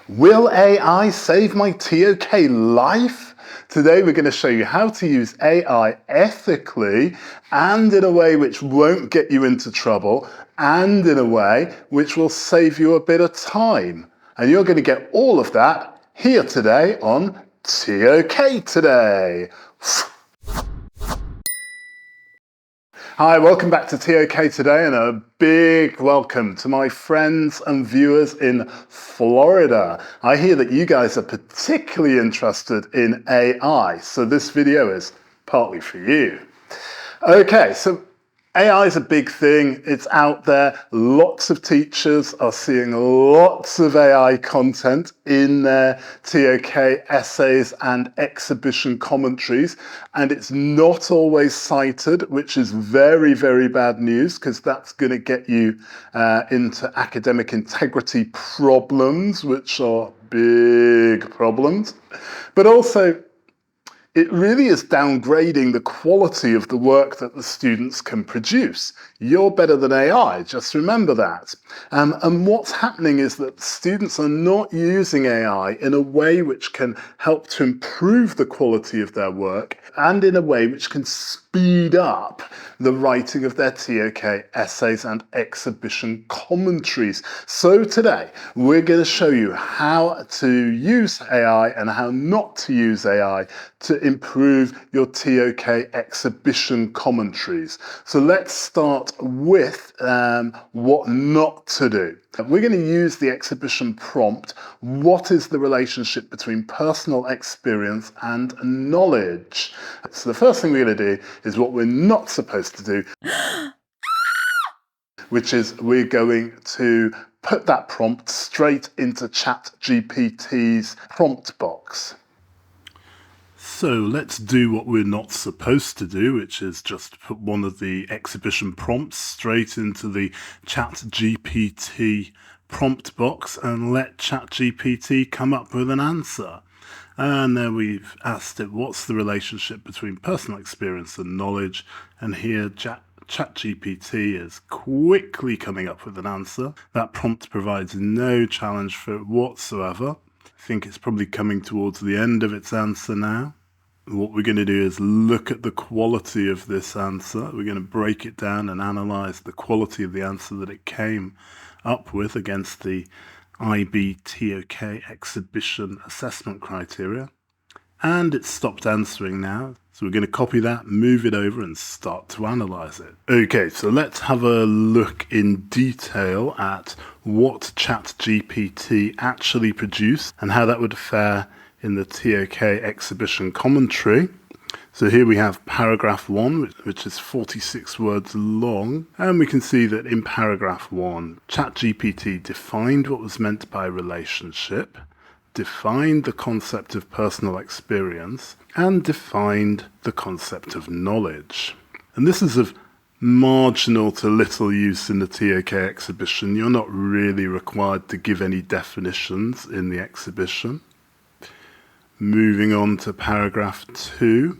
Will AI save my ToK life? Today we're going to show you how to use AI ethically and in a way which won't get you into trouble and in a way which will save you a bit of time. And you're going to get all of that here today on ToK Today. Hi, welcome back to ToK Today and a big welcome to my friends and viewers in Florida. I hear that you guys are particularly interested in AI, so this video is partly for you. Okay, so AI is a big thing, it's out there. Lots of teachers are seeing lots of AI content in their ToK essays and exhibition commentaries, and it's not always cited, which is very, very bad news because that's going to get you into academic integrity problems, which are big problems. But also, it really is downgrading the quality of the work that the students can produce. You're better than AI, just remember that. And what's happening is that students are not using AI in a way which can help to improve the quality of their work and in a way which can speed up the writing of their ToK essays and exhibition commentaries. So today, we're going to show you how to use AI and how not to use AI to improve your ToK exhibition commentaries. So let's start with what not to do. We're going to use the exhibition prompt. What is the relationship between personal experience and knowledge? So the first thing we're going to do is what we're not supposed to do, which is we're going to put that prompt straight into ChatGPT's prompt box. So let's do what we're not supposed to do, which is just put one of the exhibition prompts straight into the ChatGPT prompt box and let ChatGPT come up with an answer. And then we've asked it, what's the relationship between personal experience and knowledge? And here ChatGPT is quickly coming up with an answer. That prompt provides no challenge for it whatsoever. I think it's probably coming towards the end of its answer now. What we're going to do is look at the quality of this answer. We're going to break it down and analyze the quality of the answer that it came up with against the IB ToK exhibition assessment criteria. And it's stopped answering now. So we're going to copy that, move it over and start to analyze it. Okay, so let's have a look in detail at what ChatGPT actually produced and how that would fare in the ToK exhibition commentary. So here we have paragraph 1, which is 46 words long, and we can see that in paragraph 1, ChatGPT defined what was meant by relationship, defined the concept of personal experience, and defined the concept of knowledge. And this is of marginal to little use in the ToK exhibition. You're not really required to give any definitions in the exhibition. Moving on to paragraph 2.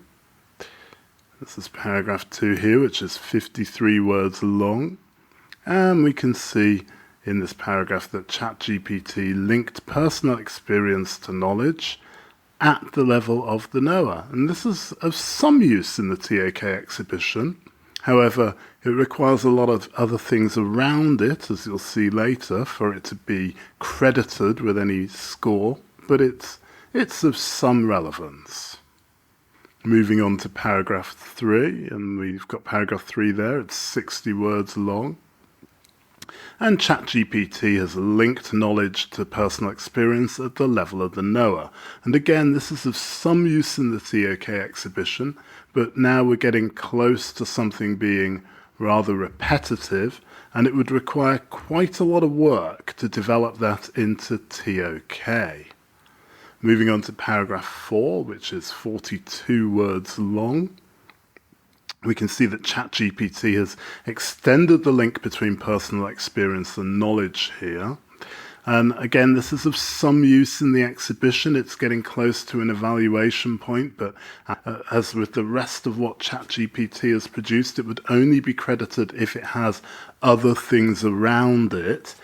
This is paragraph 2 here, which is 53 words long. And we can see in this paragraph that ChatGPT linked personal experience to knowledge at the level of the knower. And this is of some use in the ToK exhibition. However, it requires a lot of other things around it, as you'll see later, for it to be credited with any score, but it's of some relevance. Moving on to paragraph 3, and we've got paragraph 3 there, it's 60 words long. And ChatGPT has linked knowledge to personal experience at the level of the knower. And again, this is of some use in the ToK exhibition, but now we're getting close to something being rather repetitive, and it would require quite a lot of work to develop that into ToK. Moving on to paragraph 4, which is 42 words long. We can see that ChatGPT has extended the link between personal experience and knowledge here. And again, this is of some use in the exhibition. It's getting close to an evaluation point, but as with the rest of what ChatGPT has produced, it would only be credited if it has other things around it.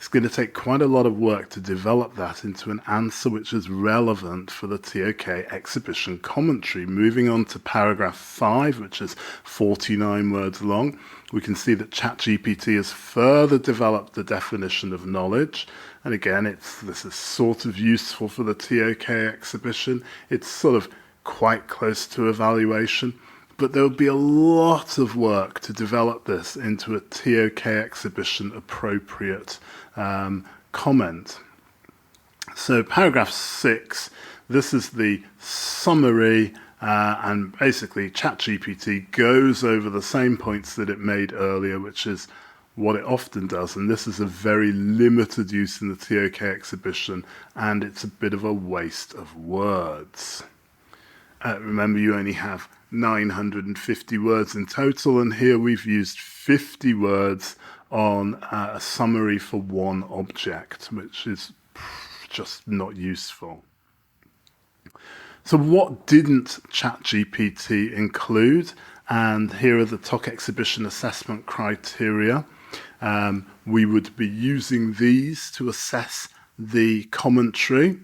It's going to take quite a lot of work to develop that into an answer which is relevant for the ToK exhibition commentary. Moving on to paragraph 5, which is 49 words long, we can see that ChatGPT has further developed the definition of knowledge. And again, this is sort of useful for the ToK exhibition. It's sort of quite close to evaluation. But there will be a lot of work to develop this into a ToK exhibition appropriate comment. So paragraph 6, this is the summary, and basically ChatGPT goes over the same points that it made earlier, which is what it often does, and this is a very limited use in the ToK exhibition, and it's a bit of a waste of words. Remember, you only have 950 words in total, and here we've used 50 words on a summary for one object, which is just not useful. So what didn't ChatGPT include? And here are the ToK exhibition assessment criteria. We would be using these to assess the commentary.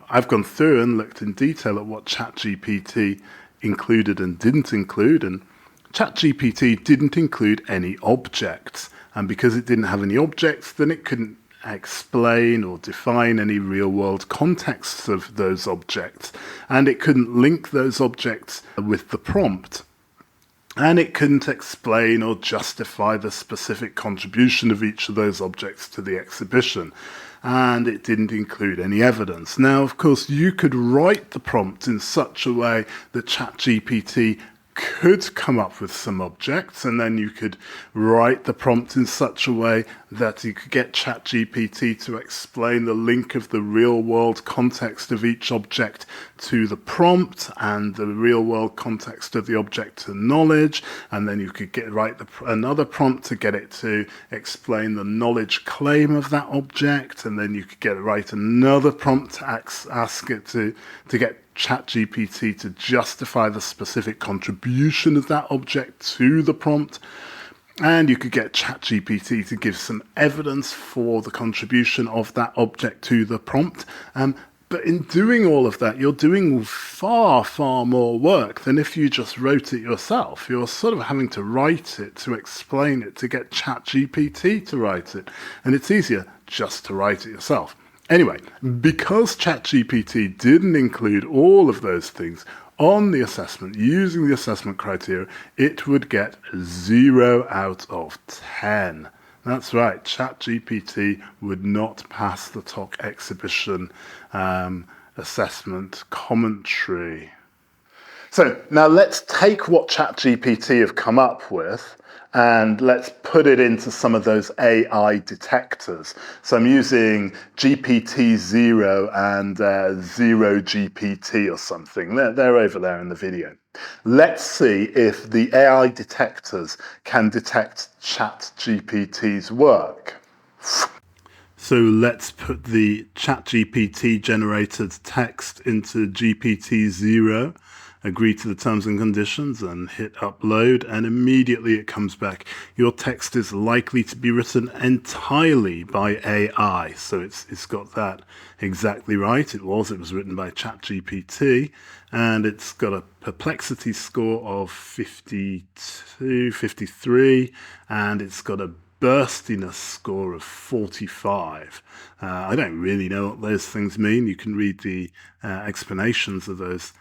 I've gone through and looked in detail at what ChatGPT included and didn't include, and ChatGPT didn't include any objects, and because it didn't have any objects, then it couldn't explain or define any real-world contexts of those objects, and it couldn't link those objects with the prompt, and it couldn't explain or justify the specific contribution of each of those objects to the exhibition. And it didn't include any evidence. Now, of course, you could write the prompt in such a way that ChatGPT could come up with some objects, and then you could write the prompt in such a way that you could get ChatGPT to explain the link of the real-world context of each object to the prompt and the real-world context of the object to knowledge, and then you could write another prompt to get it to explain the knowledge claim of that object, and then you could write another prompt to ask it to get ChatGPT to justify the specific contribution of that object to the prompt. And you could get ChatGPT to give some evidence for the contribution of that object to the prompt. But in doing all of that, you're doing far, far more work than if you just wrote it yourself. You're sort of having to write it, to explain it, to get ChatGPT to write it. And it's easier just to write it yourself. Anyway, because ChatGPT didn't include all of those things on the assessment, using the assessment criteria, it would get 0 out of 10. That's right, ChatGPT would not pass the ToK exhibition assessment commentary. So now let's take what ChatGPT have come up with and let's put it into some of those AI detectors. So I'm using GPT-0 and 0GPT or something. They're over there in the video. Let's see if the AI detectors can detect ChatGPT's work. So let's put the ChatGPT generated text into GPT-0, agree to the terms and conditions, and hit upload, and immediately it comes back. Your text is likely to be written entirely by AI. So it's got that exactly right. It was written by ChatGPT, and it's got a perplexity score of 52, 53, and it's got a burstiness score of 45. I don't really know what those things mean. You can read the explanations of those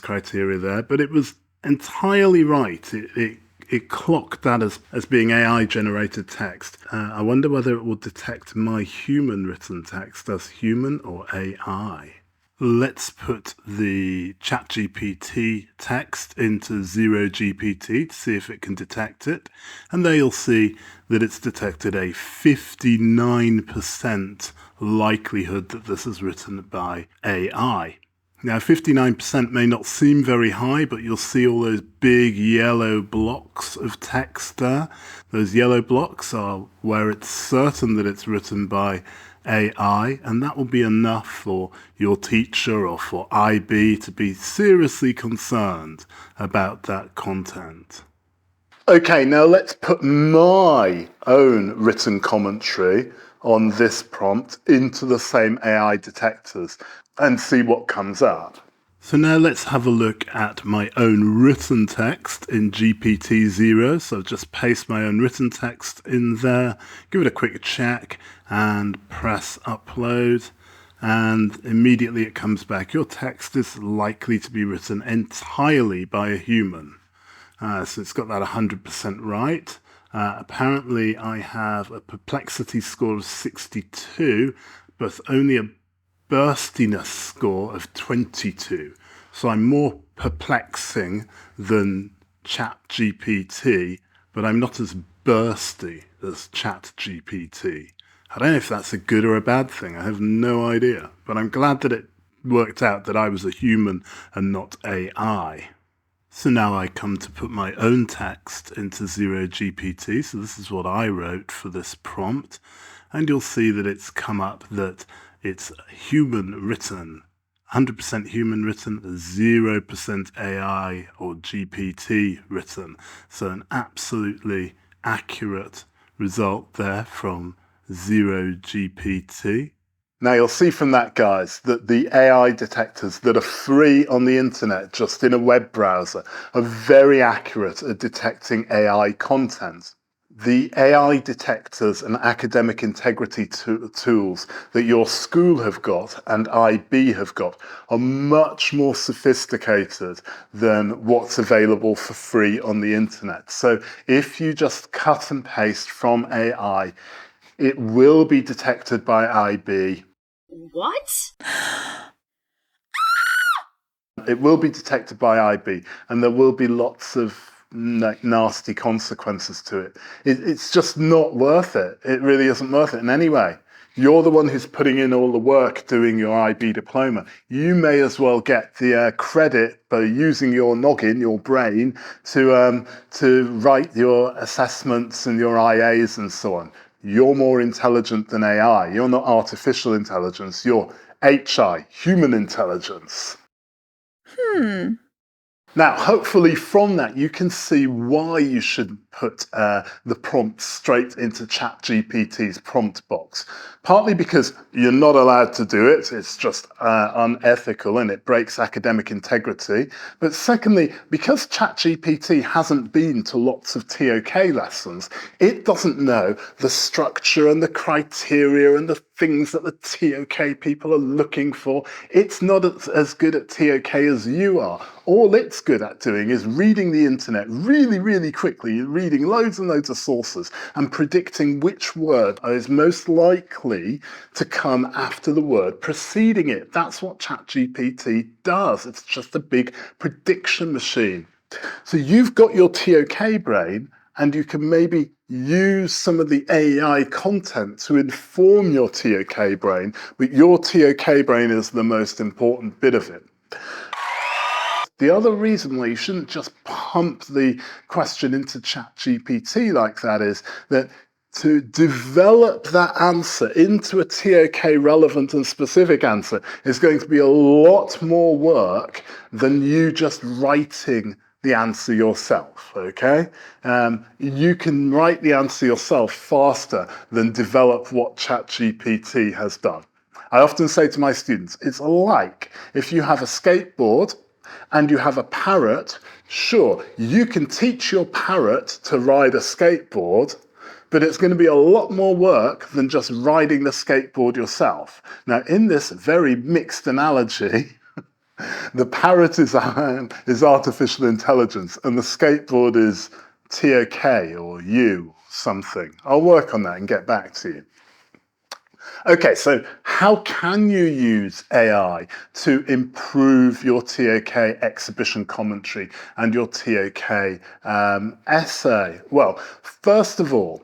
criteria there, but it was entirely right. It clocked that as being AI generated text. I wonder whether it will detect my human written text as human or AI. Let's put the ChatGPT text into 0GPT to see if it can detect it. And there you'll see that it's detected a 59% likelihood that this is written by AI. Now, 59% may not seem very high, but you'll see all those big yellow blocks of text there. Those yellow blocks are where it's certain that it's written by AI, and that will be enough for your teacher or for IB to be seriously concerned about that content. Okay, now let's put my own written commentary on this prompt into the same AI detectors and see what comes up. So now let's have a look at my own written text in GPT-0. So just paste my own written text in there, give it a quick check and press upload. And immediately it comes back. Your text is likely to be written entirely by a human. So it's got that 100% right. Apparently I have a perplexity score of 62, but only a burstiness score of 22. So I'm more perplexing than ChatGPT, but I'm not as bursty as ChatGPT. I don't know if that's a good or a bad thing. I have no idea, but I'm glad that it worked out that I was a human and not AI. So now I come to put my own text into 0GPT. So this is what I wrote for this prompt. And you'll see that it's come up that it's human written, 100% human written, 0% AI or GPT written. So an absolutely accurate result there from 0GPT. Now you'll see from that, guys, that the AI detectors that are free on the internet, just in a web browser, are very accurate at detecting AI content. The AI detectors and academic integrity tools that your school have got and IB have got are much more sophisticated than what's available for free on the internet. So if you just cut and paste from AI, it will be detected by IB. What? It will be detected by IB, and there will be lots of nasty consequences to it. It's just not worth it. It really isn't worth it. And anyway, you're the one who's putting in all the work doing your IB diploma. You may as well get the credit by using your noggin, your brain, to write your assessments and your IAs and so on. You're more intelligent than AI. You're not artificial intelligence. You're HI, human intelligence. Now, hopefully from that, you can see why you should put the prompts straight into ChatGPT's prompt box. Partly because you're not allowed to do it. It's just unethical and it breaks academic integrity. But secondly, because ChatGPT hasn't been to lots of ToK lessons, it doesn't know the structure and the criteria and the things that the ToK people are looking for. It's not as good at ToK as you are. All it's good at doing is reading the internet really, really quickly, reading loads and loads of sources and predicting which word is most likely to come after the word preceding it. That's what ChatGPT does. It's just a big prediction machine. So you've got your ToK brain, and you can maybe use some of the AI content to inform your ToK brain, but your ToK brain is the most important bit of it. The other reason why you shouldn't just pump the question into ChatGPT like that is that to develop that answer into a ToK relevant and specific answer is going to be a lot more work than you just writing the answer yourself, okay? You can write the answer yourself faster than develop what ChatGPT has done. I often say to my students, it's like if you have a skateboard and you have a parrot, sure, you can teach your parrot to ride a skateboard, but it's going to be a lot more work than just riding the skateboard yourself. Now, in this very mixed analogy, the parrot is artificial intelligence and the skateboard is ToK or you, something. I'll work on that and get back to you. Okay, so how can you use AI to improve your ToK exhibition commentary and your ToK essay? Well, first of all,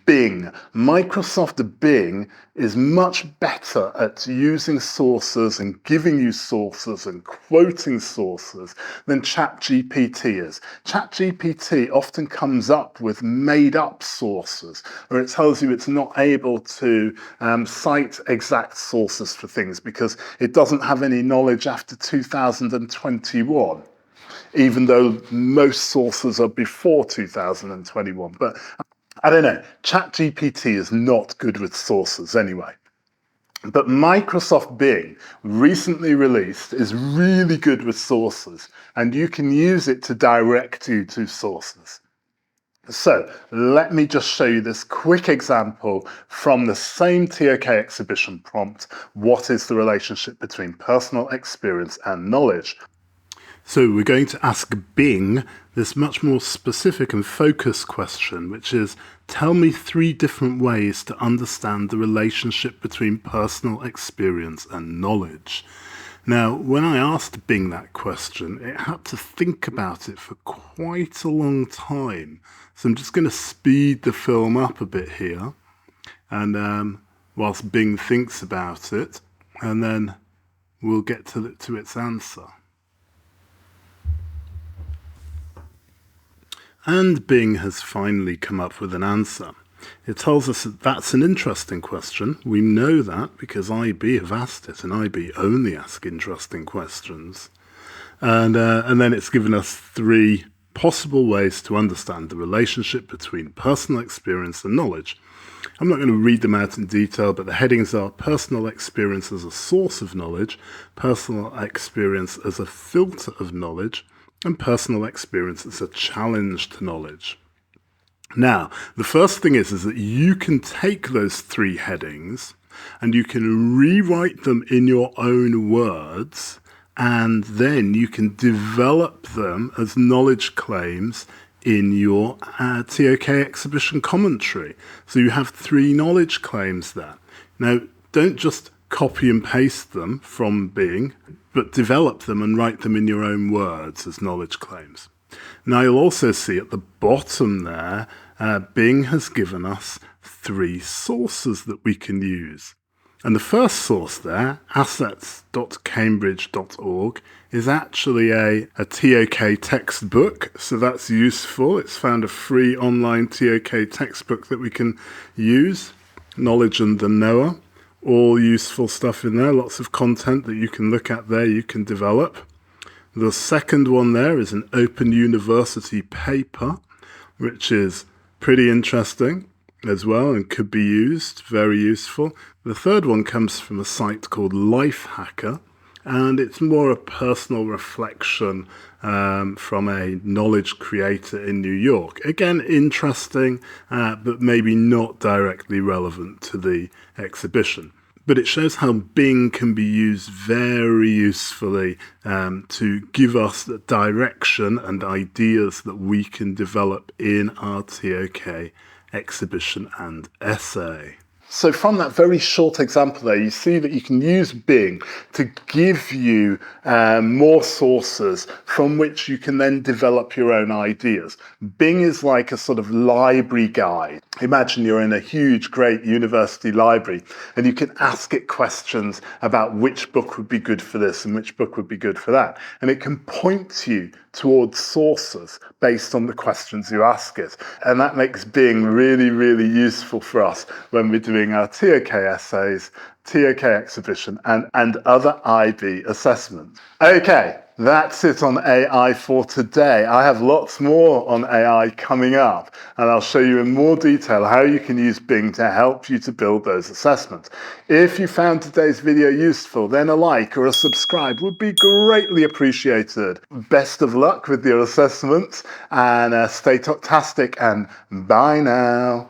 Bing. Microsoft Bing is much better at using sources and giving you sources and quoting sources than ChatGPT is. ChatGPT often comes up with made up sources, or it tells you it's not able to cite exact sources for things because it doesn't have any knowledge after 2021. Even though most sources are before 2021. But I don't know, ChatGPT is not good with sources anyway. But Microsoft Bing, recently released, is really good with sources, and you can use it to direct you to sources. So let me just show you this quick example from the same ToK exhibition prompt. What is the relationship between personal experience and knowledge? So we're going to ask Bing this much more specific and focused question, which is, tell me 3 different ways to understand the relationship between personal experience and knowledge. Now, when I asked Bing that question, it had to think about it for quite a long time. So I'm just going to speed the film up a bit here, and whilst Bing thinks about it, and then we'll get to its answer. And Bing has finally come up with an answer. It tells us that that's an interesting question. We know that because IB have asked it, and IB only ask interesting questions. And then it's given us 3 possible ways to understand the relationship between personal experience and knowledge. I'm not going to read them out in detail, but the headings are personal experience as a source of knowledge, personal experience as a filter of knowledge, and personal experience as a challenge to knowledge. Now, the first thing is that you can take those 3 headings and you can rewrite them in your own words, and then you can develop them as knowledge claims in your ToK exhibition commentary. So you have 3 knowledge claims there. Now, don't just copy and paste them from Bing, but develop them and write them in your own words as knowledge claims. Now you'll also see at the bottom there, Bing has given us 3 sources that we can use. And the first source there, assets.cambridge.org, is actually a ToK textbook, so that's useful. It's found a free online ToK textbook that we can use, Knowledge and the Knower. All useful stuff in there, lots of content that you can look at there, you can develop. The second one there is an Open University paper, which is pretty interesting as well and could be used, very useful. The third one comes from a site called Lifehacker, and it's more a personal reflection from a knowledge creator in New York. Again, interesting, but maybe not directly relevant to the exhibition. But it shows how Bing can be used very usefully to give us the direction and ideas that we can develop in our ToK exhibition and essay. So from that very short example there, you see that you can use Bing to give you more sources from which you can then develop your own ideas. Bing is like a sort of library guide. Imagine you're in a huge, great university library and you can ask it questions about which book would be good for this and which book would be good for that. And it can point you towards sources based on the questions you ask it. And that makes Bing really, really useful for us when we're doing our ToK essays, ToK exhibition, and other IB assessments. Okay, that's it on AI for today. I have lots more on AI coming up, and I'll show you in more detail how you can use Bing to help you to build those assessments. If you found today's video useful, then a like or a subscribe would be greatly appreciated. Best of luck with your assessments, and stay ToKtastic, and bye now.